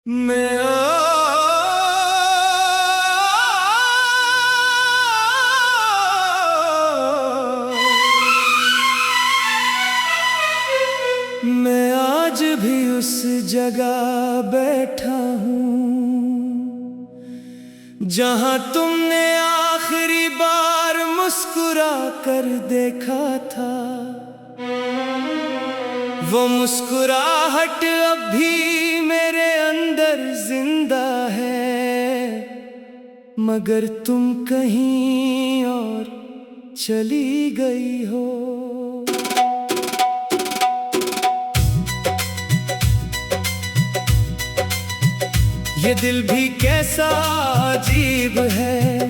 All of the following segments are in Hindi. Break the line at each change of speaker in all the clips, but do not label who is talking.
मैं आज भी उस जगह बैठा हूँ जहाँ तुमने आखिरी बार मुस्कुरा कर देखा था। वो मुस्कुराहट अब भी मेरे अंदर जिंदा है, मगर तुम कहीं और चली गई हो। ये दिल भी कैसा अजीब है,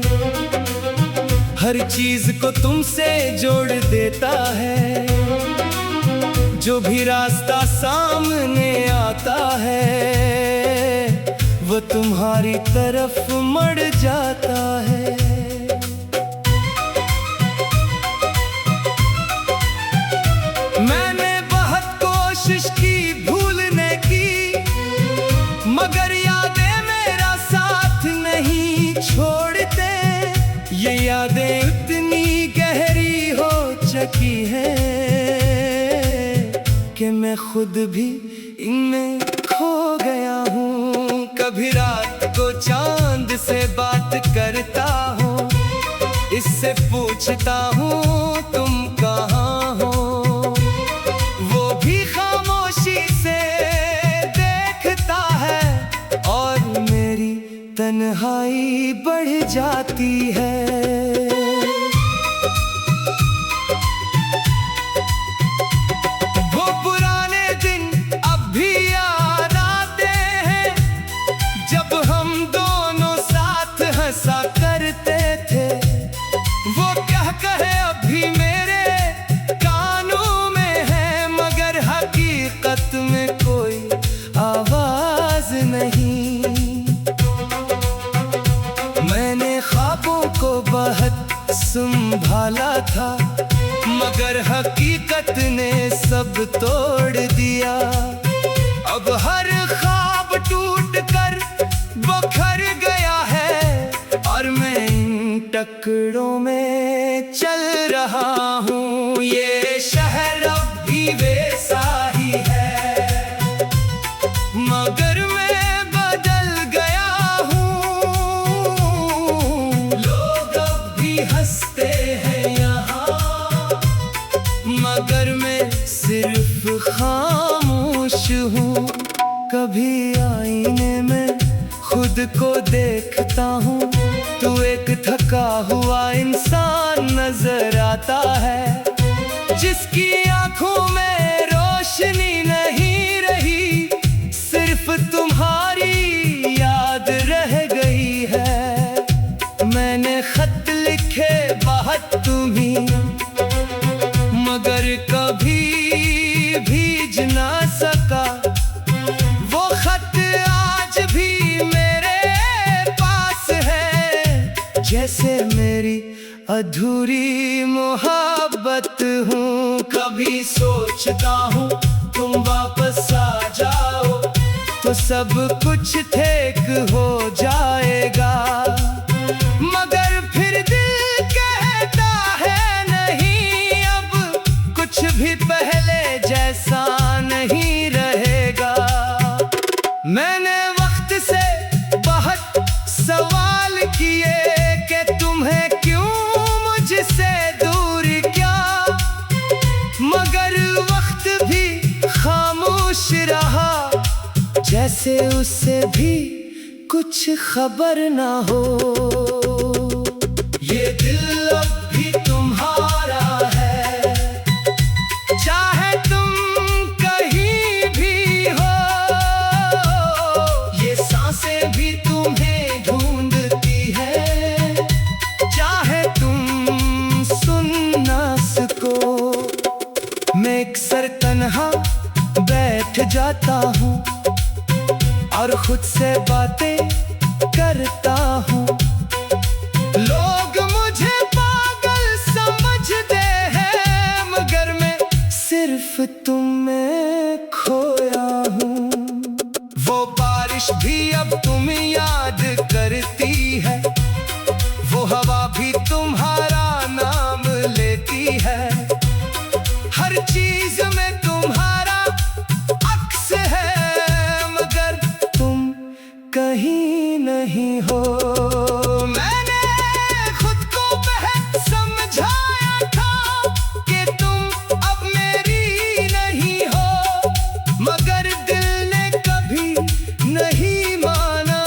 हर चीज को तुमसे जोड़ देता है। जो भी रास्ता सामने आता है वो तुम्हारी तरफ मड़ जाता है। मैंने बहुत कोशिश की भूलने की, मगर यादें मेरा साथ नहीं छोड़ते। ये यादें इतनी गहरी हो चुकी हैं कि मैं खुद भी इनमें खो गया हूँ। कभी रात को चांद से बात करता हूँ, इससे पूछता हूँ तुम कहाँ हो। वो भी खामोशी से देखता है और मेरी तन्हाई बढ़ जाती है। करते थे वो क्या कहे अभी मेरे कानों में है, मगर हकीकत में कोई आवाज नहीं। मैंने ख्वाबों को बहुत संभाला था, मगर हकीकत ने सब तोड़ दिया। अब हर ख्वाब टूट कर बिखर गया है और मैं इन टुकड़ों में चल रहा हूँ। ये शहर अब भी वैसा ही है, मगर मैं बदल गया हूँ। लोग अब भी हंसते हैं यहाँ, मगर मैं सिर्फ खामोश हूँ। कभी आईने में खुद को देखता हूँ तो एक थका हुआ इंसान नजर आता है, जिसकी आंखों में रोशनी नहीं रही, सिर्फ तुम्हारी याद रह गई है। मैंने खत लिखे बहुत तुम्हीं, मगर कभी भेज ना सका। वो खत आज भी मेरे पास है, जैसे मेरी अधूरी मोहब्बत हूँ। कभी सोचता हूँ तुम वापस आ जाओ तो सब कुछ ठीक हो जाएगा, मगर फिर दिल कहता है नहीं, अब कुछ भी पहले जैसा नहीं रहेगा। मैंने वक्त से बहुत सवाल किए कि तुम्हें क्यों मुझसे दूर क्या, मगर वक्त भी खामोश रहा, जैसे उससे भी कुछ खबर ना हो। ये दिल अब भी तुम्हारा है, चाहे तुम कहीं भी हो। ये सांसें भी तुम्हें ढूंढती है, चाहे तुम सुन ना सको। मैं अक्सर तन्हा बैठ जाता हूँ और खुद से बातें करता हूँ। लोग मुझे पागल समझते हैं, मगर मैं सिर्फ तुम में खोया हूँ। वो बार बारिश भी अब तुम याद करती है, वो हवा भी तुम्हारा नाम लेती है। हर चीज में तुम्हारा अक्स है, मगर तुम कहीं नहीं हो। मैंने खुद को बेहद समझाया था कि तुम अब मेरी नहीं हो, मगर दिल ने कभी नहीं माना।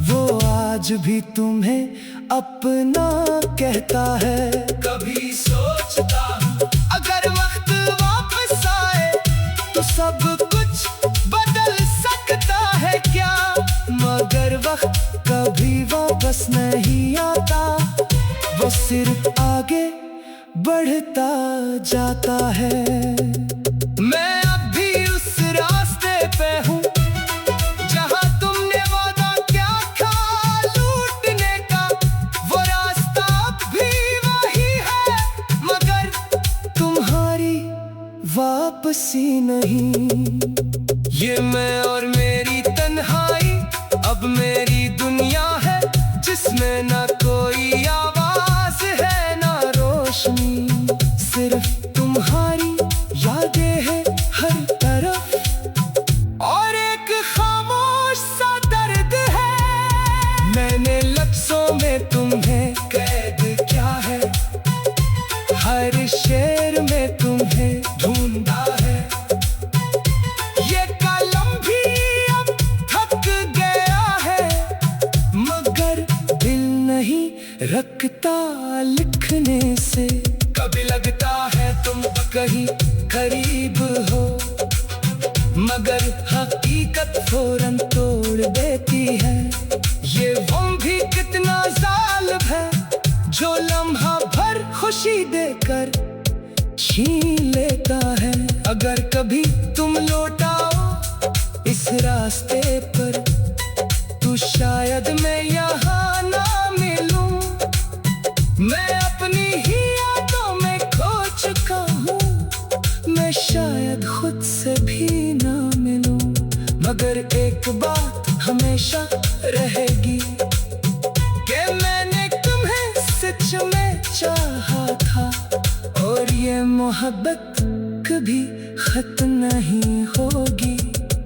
वो आज भी तुम्हें अपना कहता है। कभी सोचता हूँ अगर वक्त वापस आए तो सब कुछ बदल सकता है क्या, मगर वक्त कभी वापस नहीं आता, वो सिर्फ आगे बढ़ता जाता है। मैं अब भी उस रास्ते पे हूँ जहाँ तुमने वादा क्या था लूटने का, वो रास्ता अब भी वही है, मगर तुम्हारी वापसी नहीं। ये मैं और मेरी तन्हाई अब मेरी दुनिया है, जिसमें ना कोई आवाज है ना रोशनी, सिर्फ तुम्हारी यादें हैं हर तरफ और एक खामोश सा दर्द है। मैंने लफ्ज़ों में तुम्हें कैद किया है, हर शेर में तुम्हें ढूंढा है। ये कलम भी अब थक गया है, मगर दिल नहीं रखता लिखने से। कभी लगता है तुम कहीं करीब हो, मगर हकीकत फौरन तोड़ देती है। ये गम भी कितना जालिम है, जो लम्हा भर खुशी देकर छीन लेता है। अगर कभी तुम लौटाओ इस रास्ते पर तो शायद मैं यहाँ ना मिलूं। मैं अपनी ही यादों में खो चुका हूँ, मैं शायद खुद से भी ना मिलूं, मगर एक बात हमेशा रहेगी कि मैंने तुम्हें सच में चाहा था, और ये मोहब्बत कभी खत्म नहीं होगी,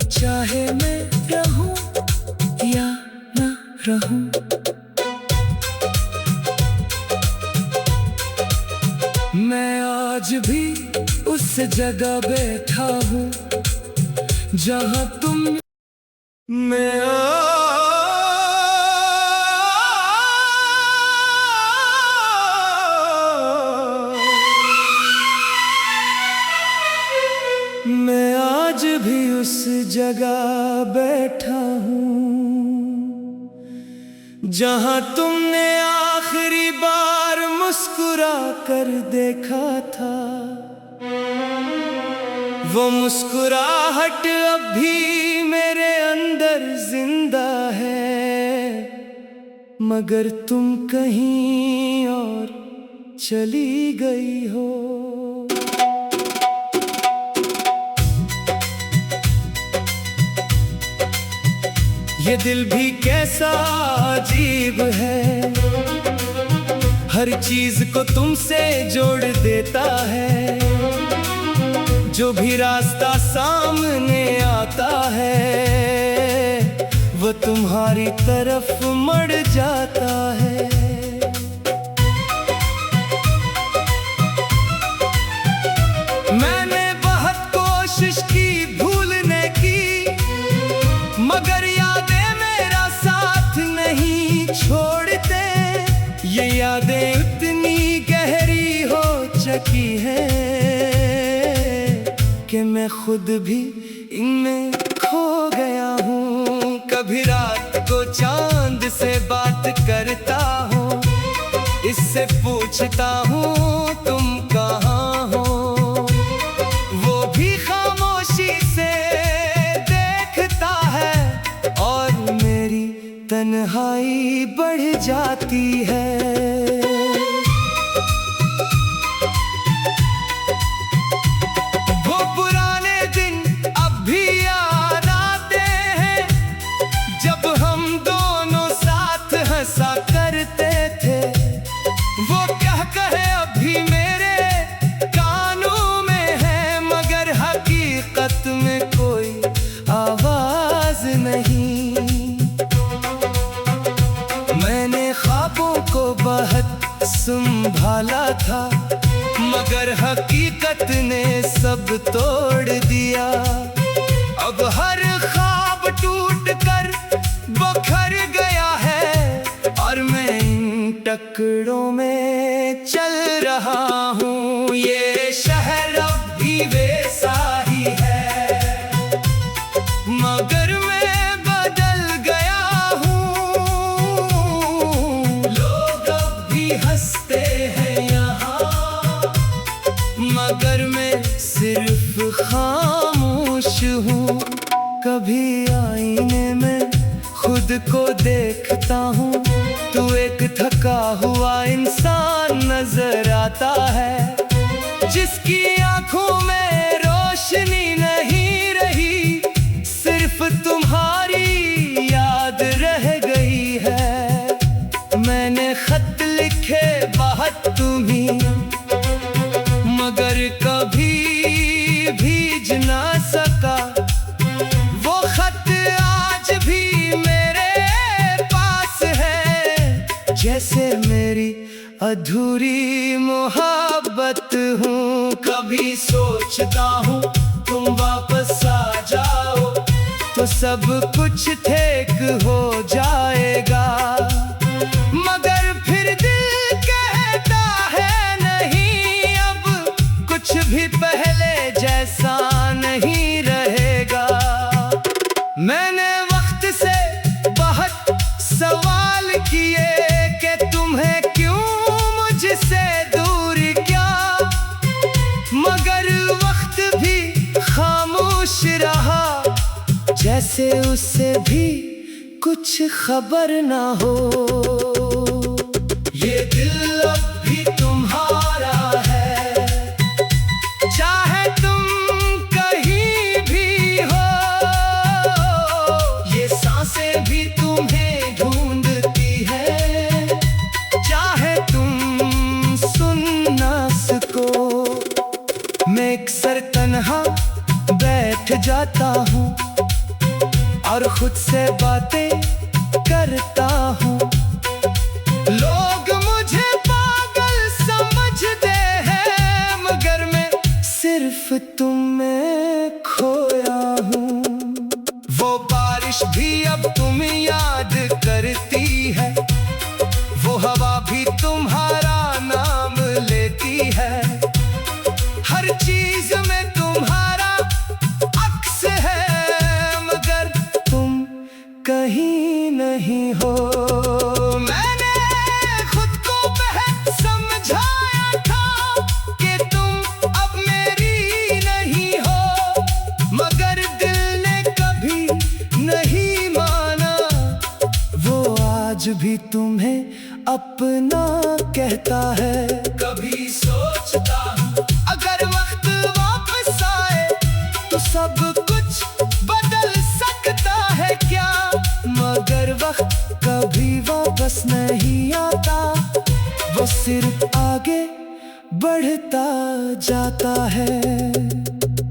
चाहे मैं रहूं या ना रहूं। मैं आज भी उस जगह बैठा हूँ जहाँ तुम मैं आज भी उस जगह बैठा हूँ जहाँ तुमने आखिरी बार मुस्कुरा कर देखा था। वो मुस्कुराहट अब भी मेरे अंदर जिंदा है, मगर तुम कहीं और चली गई हो। ये दिल भी कैसा अजीब है, हर चीज को तुमसे जोड़ देता है। जो भी रास्ता सामने आता है वो तुम्हारी तरफ मड़ जाता है। मैंने बहुत कोशिश की भूलने की, मगर यादें मेरा साथ नहीं छोड़ते। ये यादें उतनी गहरी हो चुकी हैं कि मैं खुद भी इनमें खो गया हूँ। कभी रात को चांद से बात करता हूँ, इससे पूछता हूँ तुम कहाँ हो। वो भी खामोशी से देखता है और मेरी तन्हाई बढ़ जाती है। राज नहीं। मैंने ख्वाबों को बहुत संभाला था, मगर हकीकत ने सब तोड़ दिया। अब हर ख्वाब टूट कर बखर गया है, और मैं इन टुकड़ों में चल रहा हूँ। ये शहर अब भी वैसा ही है, मगर मैं बदल गया हूँ। लोग अब भी हंसते हैं यहाँ, मगर मैं सिर्फ खामोश हूँ। कभी आईने में खुद को देखता हूँ, तू एक थका हुआ इंसान नजर आता है, जिसकी आंखों में रोशनी नहीं रही, सिर्फ तुम्हारी याद रह गई है। मैंने खत लिखे बहुत तुम्हीं, मगर कभी भीज ना सका। वो खत आज भी मेरे पास है, जैसे मेरी अधूरी मोहब्बत हूँ। कभी सोचता हूँ तुम वापस आ जाओ, तो सब कुछ ठीक हो जाएगा, मगर फिर दिल कहता है नहीं, अब कुछ भी पहले जैसा नहीं रहेगा। मैंने वक्त से बहुत सवाल किए कि तुम्हें क्यों मुझसे दूर क्या, मगर वक्त भी खामोश रहा, जैसे उससे भी कुछ खबर ना हो। ये दिल अब भी तुम्हारा है, चाहे तुम कहीं भी हो। ये सांसें भी तुम्हें ढूंढती है, चाहे तुम सुन ना सको। मैं अक्सर तन्हा बैठ जाता हूँ और खुद से बातें करता हूँ। लोग मुझे पागल समझते हैं, मगर मैं सिर्फ तुम में खोया हूँ। वो बारिश भी अब तुम याद करती है, वो हवा भी तुम्हारा नाम लेती है। हर चीज में तुम्हारा अक्स है, मगर तुम कहीं नहीं हो। मैंने खुद को बहुत समझाया था कि तुम अब मेरी नहीं हो, मगर दिल ने कभी नहीं माना। वो आज भी तुम्हें अपना कहता है। कभी सोचता हूँ अगर वक्त वापस आए तो सब कुछ बदल सकता है क्या, मगर वक्त कभी वापस नहीं आता, वो सिर्फ आगे बढ़ता जाता है।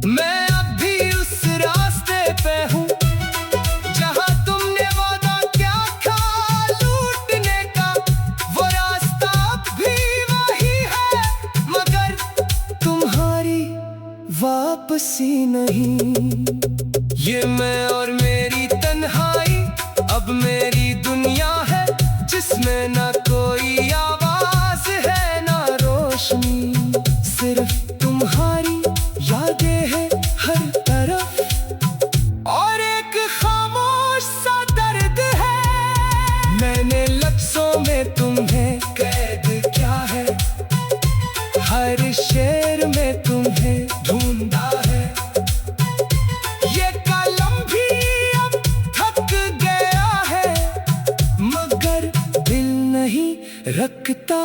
मैं अब भी उस रास्ते पे हूँ जहाँ तुमने वादा क्या था लूटने का, वो रास्ता अब भी वही है, मगर तुम्हारी वापसी नहीं। ये मैं और मेरी तन्हाई अब मेरी दुनिया है, जिसमें ना कोई आवाज है ना रोशनी, सिर्फ तुम्हारी यादें हैं हर तरफ, और एक खामोश सा दर्द है। मैंने लफ्जों में तुम्हें कैद किया है, हर शेर में तुम्हें ढूंढा है। ये कलम भी अब थक गया है, मगर दिल नहीं रखता